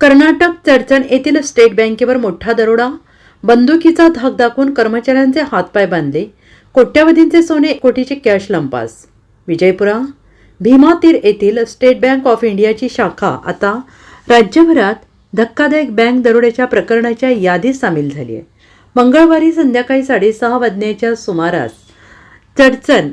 कर्नाटक चडचण येथील स्टेट बँकेवर मोठा दरोडा, बंदुकीचा धाक दाखवून कर्मचाऱ्यांचे हातपाय बांधले, कोट्यवधींचे सोने, कोटीचे कॅश लंपास. विजयपुरा भीमातीर येथील स्टेट बँक ऑफ इंडियाची शाखा आता राज्यभरात धक्कादायक बँक दरोड्याच्या प्रकरणाच्या यादीत सामील झाली आहे. मंगळवारी संध्याकाळी 6:30 वाजण्याच्या सुमारास चडचण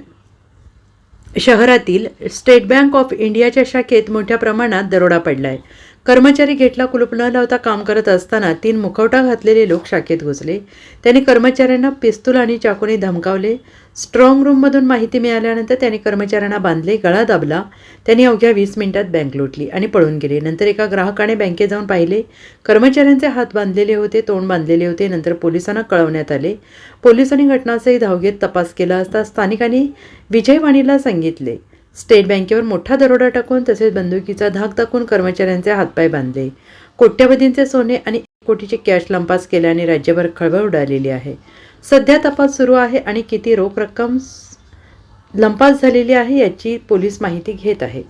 शहरातील स्टेट बँक ऑफ इंडियाच्या शाखेत मोठ्या प्रमाणात दरोडा पडला आहे. कर्मचारी गेटला कुलूप न लावता काम करत असताना 3 मुखवटा घातलेले लोक शाखेत घुसले. त्यांनी कर्मचाऱ्यांना पिस्तूल आणि चाकूने धमकावले. स्ट्रॉंग रूममधून माहिती मिळाल्यानंतर त्यांनी कर्मचाऱ्यांना बांधले, गळा दाबला. त्यांनी अवघ्या 20 मिनिटात बँक लुटली आणि पळून गेले. नंतर एका ग्राहकाने बँकेत जाऊन पाहिले. कर्मचाऱ्यांचे हात बांधलेले होते, तोंड बांधलेले होते. नंतर पोलिसांना कळवण्यात आले. पोलिसांनी घटनास्थळी धाव घेत तपास केला असता स्थानिकांनी विजयवाणीला सांगितले, स्टेट बँकेवर मोठा दरोडा टाकून तसेच बंदुकीचा धाक दाखवून कर्मचाऱ्यांचे हातपाय बांधले, कोट्यवधींचे सोने आणि 1 कोटीचे कॅश लंपास केल्याने राज्यभर खळबळ उडालेली आहे. सध्या तपास सुरू आहे आणि किती रोख रक्कम लंपास झालेली आहे याची पोलीस माहिती घेत आहेत.